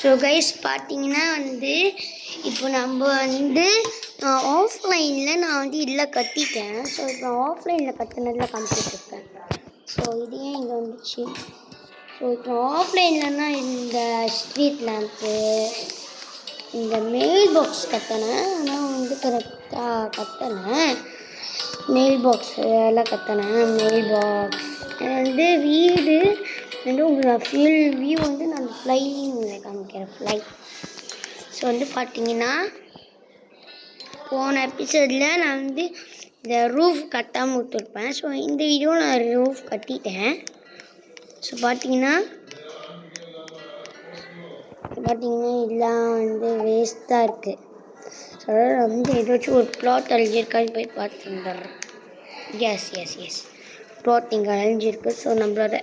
So guys பார்த்தீங்கன்னா இப்போ நம்ம ஆஃப்லைனில் நான் இல்லை கட்டிட்டேன். ஸோ இப்போ ஆஃப்லைனில் கட்டினதில் காமிச்சிட்ருக்கேன். ஸோ இது ஏன் இங்கே வந்துச்சு? ஸோ இப்போ ஆஃப்லைன்லன்னா இந்த ஸ்ட்ரீட் லேம்ப்பு, இந்த மெயில் பாக்ஸ் கட்டினேன். ஆனால் கரெக்டாக கட்டினேன். மெயில் பாக்ஸ் எல்லாம் கட்டினேன். மெயில் பாக்ஸ் வீடு உங்களுக்கு ஃபீல் வியூ நான் ஃப்ளைன்னு காமிக்கிறேன். ஃப்ளை. ஸோ பார்த்தீங்கன்னா போன எபிசோடில் நான் இந்த ரூஃப் கட்டாமல் விட்டுருப்பேன். ஸோ இந்த வீடியோ நான் ரூஃப் கட்டிட்டேன். ஸோ பார்த்தீங்கன்னா எல்லாம் வேஸ்ட்டாக இருக்குது. ஸோ அதனால் ஏதாச்சும் ஒரு ப்ளாட் அழிஞ்சிருக்கான்னு போய் பார்த்து வந்துடுறேன். எஸ் ப்ளாட் இங்கே அழிஞ்சிருக்கு. ஸோ நம்மளோட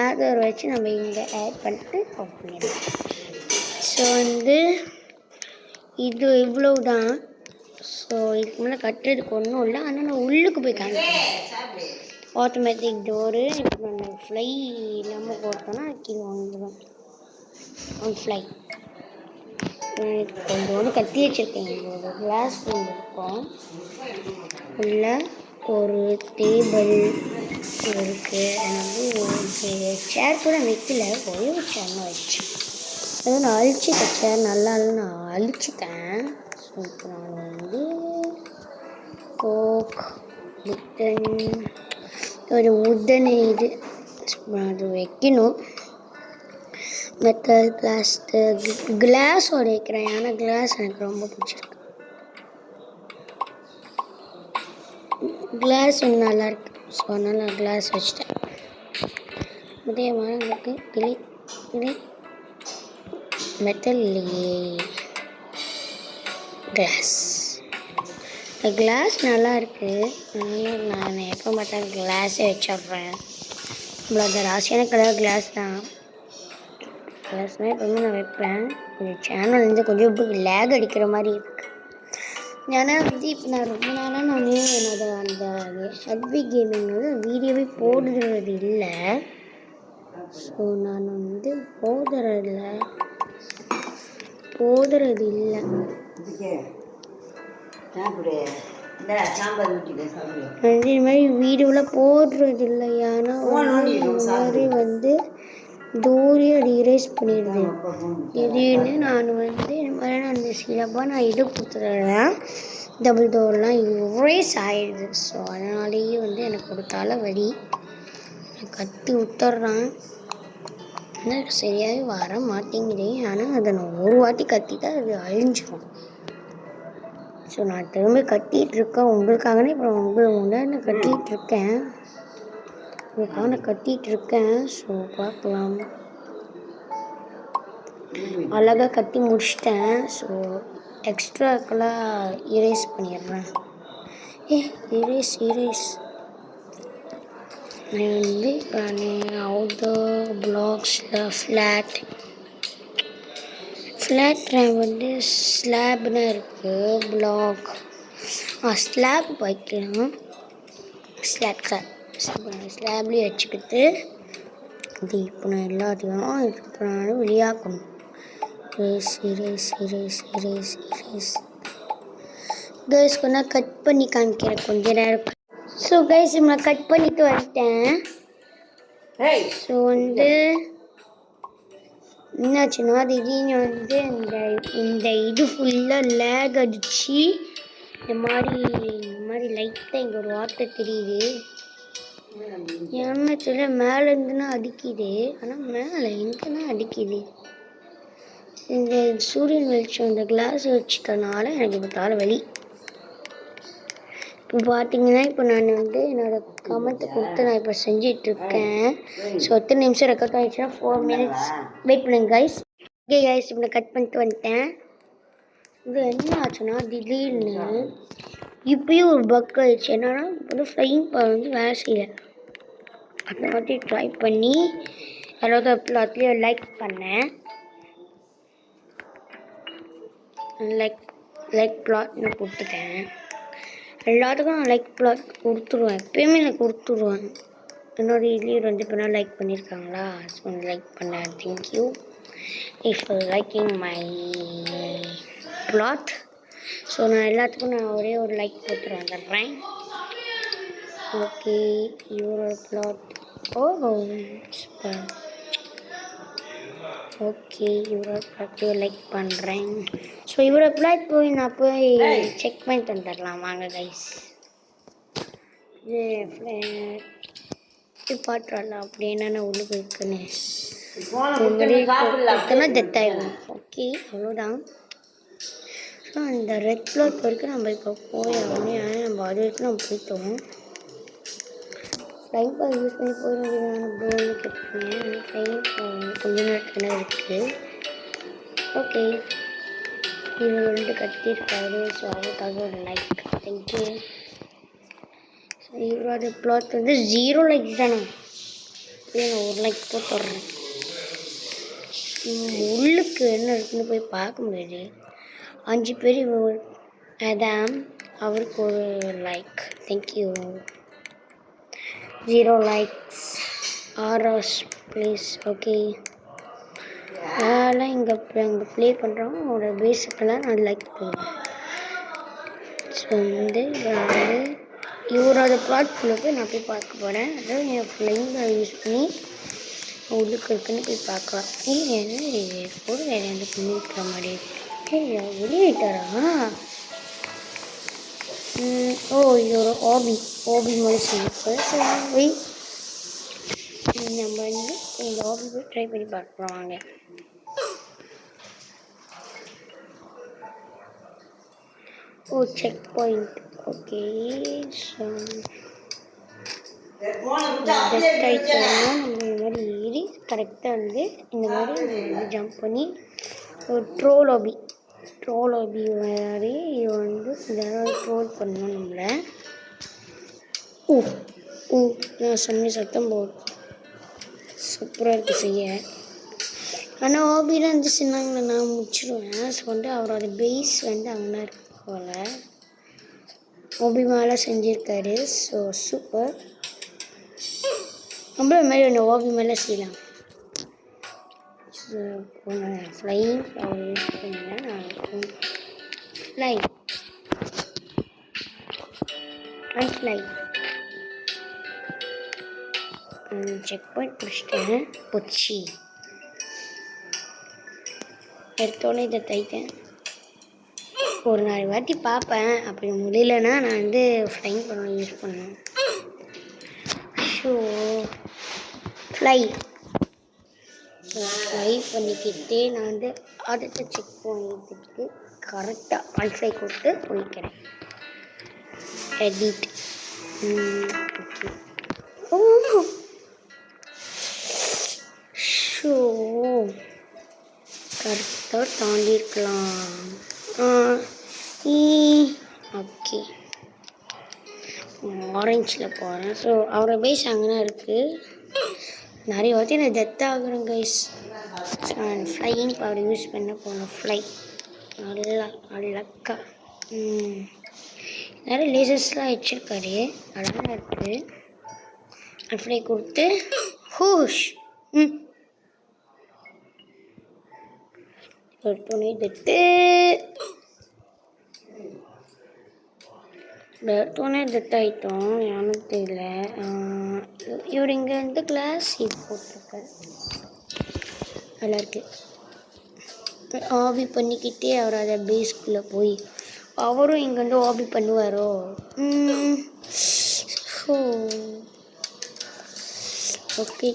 ஆதர் வச்சு நம்ம இங்கே ஆட் பண்ணிட்டு ஆஃப் பண்ணிடலாம். ஸோ இது இவ்வளோ தான். ஸோ இதுக்கு மேலே கட்டுறதுக்கு ஒன்றும் இல்லை. ஆனால் நான் உள்ளுக்கு போய் காமிக்கிறேன். Automatic door. இப்போ நம்ம ஃப்ளை இல்லாமல் போட்டோன்னா கீழே வந்துடும். ஃப்ளை கொஞ்சம் கட்டி வச்சுருக்கேன். எங்களோட கிளாஸ் ரூம் இருக்கும். உள்ள ஒரு டேபிள் இருக்குது. ஒரு சேர் கூட வைக்கல, ஒரே ஒரு சேர்லாம் வச்சு அது நான் அழிச்சிட்டேன். சேர் நல்லா நான் அழிச்சிட்டேன். ஸோ இப்போ நான் ஓக் ஒரு உட்டனே இது அது வைக்கணும். மெட்டல் கிளாஸோட வைக்கிறேன். ஏன்னா கிளாஸ் எனக்கு ரொம்ப பிடிச்சிருக்கு. கிளாஸ் நல்லாயிருக்கு. ஸோ அதனால் கிளாஸ் வச்சுட்டேன். நிறைய மரங்களுக்கு கிளி மெட்டல் இல்லையே. கிளாஸ் நல்லா இருக்குது. அதனால் நான் எப்போ பார்த்தா கிளாஸே வச்சிட்றேன். நம்மளோட ராசியான கலர் கிளாஸ் தான். கிளாஸ்னால் எப்பவுமே நான் வைப்பேன். இந்த சேனல் கொஞ்சம் லேக் அடிக்கிற மாதிரி இருக்குது. ஏன்னா இப்போ நான் ரொம்ப நாளாக என்னோட அந்த ஹெட்வி கேமிங் வீடியோவே போடுறது இல்லை. ஸோ நான் போடுறது இல்லை. இது மாதிரி வீடியோவில் போடுறது இல்லை. ஏன்னா இந்த மாதிரி தூரி அது இரேஸ் பண்ணிடுது. திடீர்னு நான் இந்த மாதிரி நான் சிலப்பாக நான் இது கொடுத்துட்றேன். டபுள் டோர்லாம் இரேஸ் ஆகிடுது. ஸோ அதனாலேயே எனக்கு ஒரு தலைவலி. கட்டி விட்டுட்றான். ஆனால் சரியாகவே வர மாட்டேங்குது. ஆனால் அதை நான் ஒரு வாட்டி கட்டிட்டா அது அழிஞ்சிடும். ஸோ நான் திரும்ப கட்டிகிட்ருக்கேன் உங்களுக்காகவே. இப்போ நான் கட்டிகிட்ருக்கேன். உங்களுக்காக நான் கட்டிகிட்ருக்கேன். ஸோ பார்க்கலாம். அழகாக கட்டி முடிச்சிட்டேன். ஸோ எக்ஸ்ட்ராக்கெல்லாம் இரேஸ் பண்ணிடுறேன். இரேஸ் நான் அவுட்டோர் பிளாக்ஸில் ஃப்ளாட் ஸ்லாப்னு இருக்குது. பிளாக் ஸ்லாப் வைக்கலாம். ஸ்லாப்லேயே வச்சுக்கிட்டு இது இப்போ நான் எல்லாத்தையும் இப்போ நான் வெளியாக்கணும். இரேஸ் கைஸ் கொஞ்சம் கட் பண்ணி காமிக்கிறேன் கொஞ்ச நேரம். ஸோ கைஸ் நான் கட் பண்ணிட்டு வந்துட்டேன். ஸோ என்னாச்சுன்னா திடீர்னு இந்த இது ஃபுல்லாக லேக் அடிச்சு இந்த மாதிரி லைட்டாக இங்கே ஒரு வார்த்தை தெரியுது. ஏன்னா சொல்ல மேலேருந்துன்னா அடிக்குது. ஆனால் மேலே எங்கன்னா அடிக்குது. இந்த சூரியன் வெளிச்சம் இந்த கிளாஸ் வச்சுட்டனால எனக்கு இப்போ தலைவலி. இப்போ பார்த்தீங்கன்னா இப்போ நான் என்னோடய கமெண்ட்டை கொடுத்து நான் இப்போ செஞ்சிட்ருக்கேன். ஸோ எத்தனை நிமிஷம் ரெக்கார்ட் ஆகிடுச்சுன்னா 4 minutes வெயிட் பண்ணுங்க கைஸ். ஓகே கைஸ் இப்போ நான் கட் பண்ணிட்டு வந்துட்டேன். இது என்ன ஆச்சுன்னா திடீர்னு இப்போயும் ஒரு பக் ஆகிடுச்சு. என்னன்னா இப்போ ஃப்ளைங் வேலை செய்யலை. அந்த மாதிரி ட்ரை பண்ணி எல்லாத்தையும் லைக் பண்ணேன். லைக் பிளாட்னு கொடுத்துட்டேன். எல்லாத்துக்கும் நான் லைக் பிளாட் கொடுத்துருவேன். எப்பயுமே நான் கொடுத்துருவேன். என்னோட இதுலேயும் 2 பேரும் லைக் பண்ணியிருக்காங்களா? ஸோ லைக் பண்ணேன். Thank you. If liking my flat. So நான் எல்லாத்துக்கும் நான் ஒரே ஒரு லைக் போட்டு வந்துடுறேன். ஓகே, இவரோட பிளாட். ஓ சூப்பர். ஓகே, இவரோட பிளாட் லைக் பண்ணுறேன். ஸோ இவரோட பிளாட் நான் போய் செக் பண்ணிட்டு வந்துடலாம் வாங்க கைஸ். இது பாட்டுலாம் அப்படி என்னென்ன உள்ளுக்கு இருக்குன்னு டெத் ஆகிடும். ஓகே, அவ்வளோதான். ஸோ அந்த ரெட் பிளாட் வரைக்கும் நம்ம இப்போ போய் நம்ம அது வரைக்கும் நம்ம போயிட்டோம். ஃப்ளைங் பால் யூஸ் பண்ணி போயிட வேண்டியதான ப்ரோன்னு கேட்பேன். கொஞ்ச நேரத்தில் இருக்குது. ஓகே, இவர் 2 கட்டியிருக்காரு. ஸோ அதுக்காக ஒரு லைக். தேங்க்யூ. ஸோ இவரோட பிளாட் 0 லைக்ஸ் தானே. நான் ஒரு லைக் போட்டுடுறேன். உள்ளுக்கு என்ன இருக்குன்னு போய் பார்க்க முடியாது. 5 பேர் அதான் அவருக்கு ஒரு லைக். தேங்க்யூ. 0 லைக்ஸ். ஆர்எஸ் ப்ளீஸ். ஓகே, அதெல்லாம் இங்கே ப்ளே பண்ணுறவங்க அவங்களோட பேஸுக்கெல்லாம் நான் லைக் போடுவேன். ஸோ இவரோட பிளாட்குள்ளே போய் நான் போய் பார்க்க போகிறேன். அதாவது என் ஃப்ளைங்கில் யூஸ் பண்ணி உள்ளுக்கு இருக்குன்னு போய் பார்க்கலாம். கூட வேறு எந்த பண்ணி இருக்கிற மாதிரி வெளியிட்டாரா? ஓ, இது ஒரு ஹாபி மாதிரி சொல்லியிருப்பாரு. நம்ம இந்த ஹாபி போய் ட்ரை பண்ணி பார்க்கலாம் வாங்க. ஓ, செக் பாயிண்ட். ஓகே, ஸோ நம்ம இந்த மாதிரி ஏறி கரெக்டாக இந்த மாதிரி ஜம்ப் பண்ணி ஒரு ட்ரோல் ஹாபி மாதிரி இதெல்லாம் ட்ரோல் பண்ணணும் நம்மளை. நான் சொன்ன சத்தம் போடும். சூப்பராக இருக்குது செய்ய. ஆனால் ஹாபிலாம் சொன்னாங்களே நான் முடிச்சிடுவேன். ஸோ அவரோட பேஸ் அங்கே இருக்கு போல். ஹாபி மேலே செஞ்சுருக்காரு. So super. நம்மள மாதிரி ஒன்று ஹாபி மேலே செய்யலாம். ஸோ நான் ஃப்ளைங் யூஸ் பண்ணேன். நான் ஃப்ளை செக் பாயிண்ட் பிடிச்சிட்டேன். பொச்சி எடுத்தோடனே இதை தைத்தேன். ஒரு 4 வாட்டி பார்ப்பேன். அப்படி முடியலன்னா நான் ஃப்ளைங் பண்ண யூஸ் பண்ணுவேன். ஸோ ஃப்ளை பண்ணிக்கிட்டே நான் அடுத்த செக் பாயிண்ட்டுக்கு கரெக்டாக அல்ஃபை கொடுத்து போய்க்கிறேன். எடிட். ஓகே. ஷோ கரெக்டாக தாண்டிருக்கலாம். ஓகே, ஆரஞ்சில் போகிறேன். ஸோ அவரோட பேஸ் அங்கே இருக்குது. நிறைய வாட்டி நான் டெத் ஆகுறேன் கைஸ். ஸோ நான் ஃப்ளைங் பவர் யூஸ் பண்ண போனேன். ஃப்ளை அழக்கா நிறைய லேசர்ஸ்லாம் வச்சுருக்காரு. அழகாக இருக்குது. ஃப்ளை கொடுத்து ஹூஷ் துணி டெத் ஆகிட்டோம். எனக்கு தெரியல. இவர் இங்கே கிளாஸ் இது போட்டிருக்காரு. நல்லா இருக்கு. ஹாபி பண்ணிக்கிட்டே அவர் அதை பேஸ்குள்ளே போய் அவரும் இங்கே ஹாபி பண்ணுவாரோ? ஓகே,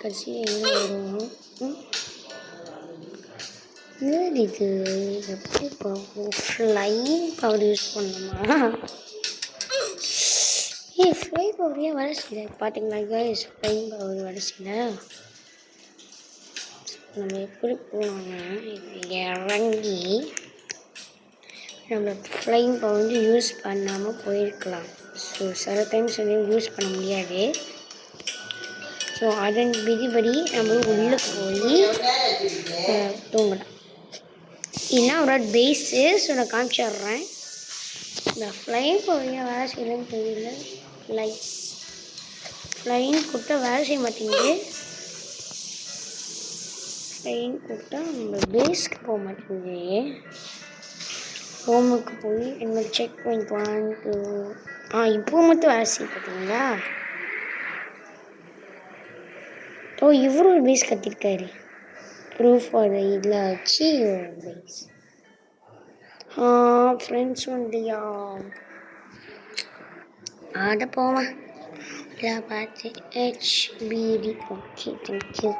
கடைசியாக எங்கே வரும்? இது எப்படி ஃப்ளைங் பவர் யூஸ் பண்ணணுமா? ஃப்ளை பவர் ஏன் வேலை செய்யல? பார்த்தீங்களா கைஸ், ஃப்ளைங் பவர் வேலை செய்யல. நம்ம எப்படி போனோம்னா இறங்கி நம்ம ஃப்ளைங் பவர் யூஸ் பண்ணாமல் போயிருக்கலாம். ஸோ சில டைம்ஸ் யூஸ் பண்ண முடியாது. ஸோ அதன் விதிபடி நம்ம உள்ளே போய் தூங்கலாம். இல்லைன்னா அவரோட பேஸு. ஸோ நான் காமிச்சிட்றேன். இந்த ஃப்ளைங் பவர் வேலை செய்யலன்னு தெரியல. ஃப்ளைங் கொடுத்தா வேலை செய்ய மாட்டேங்குது. ட்ரெயின் கொடுத்தா நம்ம பேஸ்க்கு போக மாட்டேங்குது. ஹோமுக்கு போய் என்ன செக் பண்ணிக்கலான்ட்டு. இப்போ மட்டும் வேசி பார்த்தீங்களா? இவரு ஒரு பேஸ் கத்திருக்காரு. ப்ரூஃப் அதை இதில் வச்சு பேஸ். ஃப்ரெண்ட்ஸ் வந்துயா ஆட போவேன். இல்லை பார்த்து HBD. Okay, thank you.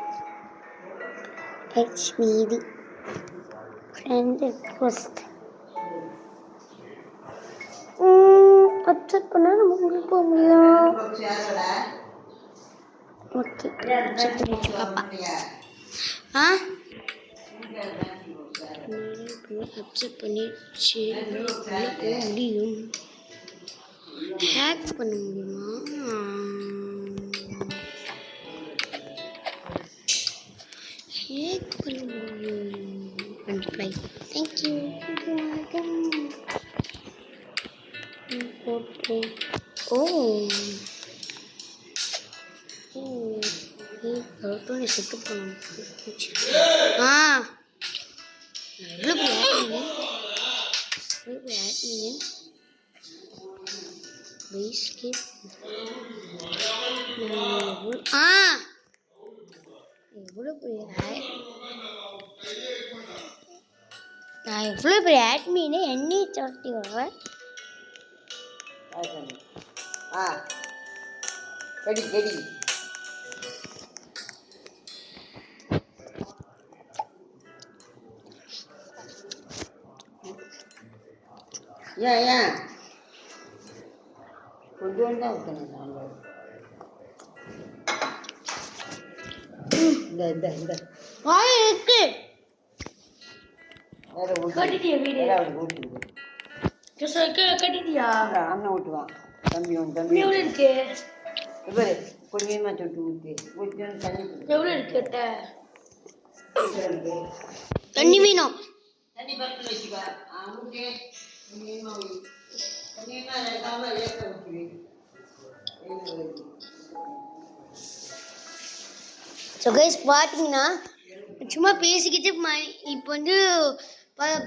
HBD friend request accept பண்ணால் நம்ம உள்ளே போக முடியும். ஓகே, அக்செப்ட் பண்ணிச்சு பாப்பா. அக்செப்ட் பண்ணிடுச்சு. போக முடியும். ஹேக் பண்ண முடியுமா? ஹேக் பண்ண முடியும். ட்ரை. தேங்க்யூ. செத்து போனோம். நான் எவ்வளோ பெரிய ஆட்மீனு என்னையை சாட்டி வரேன். ஏன் கொஞ்சம் தான் ஊற்றணும். இந்த இருக்கு கட்டிட்டியா? அண்ணன் ஊட்டுவான். தம்பி எவ்வளோ இருக்கு? கொஞ்சமா தொட்டு ஊற்றி தண்ணி. எவ்வளோ இருக்கு? தண்ணி வேணும். தண்ணி பக்கத்தில் வச்சுக்கா. ஊட்டே ஸோ கைஸ் பார்த்தீங்கன்னா சும்மா பேசிக்கிட்டு இப்போ வந்து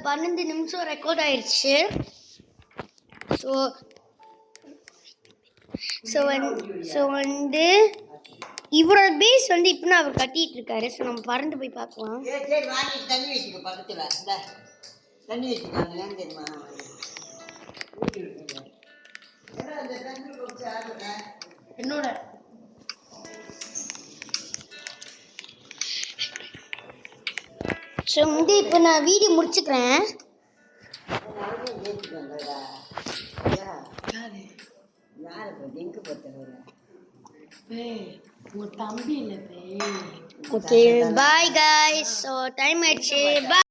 12 நிமிஷம் ரெக்கார்ட் ஆயிடுச்சு. ஸோ வந்து இவரோட பேஸ் வந்து இப்போ அவர் கட்டிட்டு இருக்காரு. ஸோ நம்ம பறந்து போய் பார்க்கலாம். தண்ணி வச்சுக்க பக்கத்தில். தண்ணி வச்சுக்காங்க தெரியுமா? என்னோட ஸோ வந்து இப்போ நான் வீடியோ முடிச்சுக்கிறேன். Okay, bye guys. So time ஆயிடுச்சு. பாய்.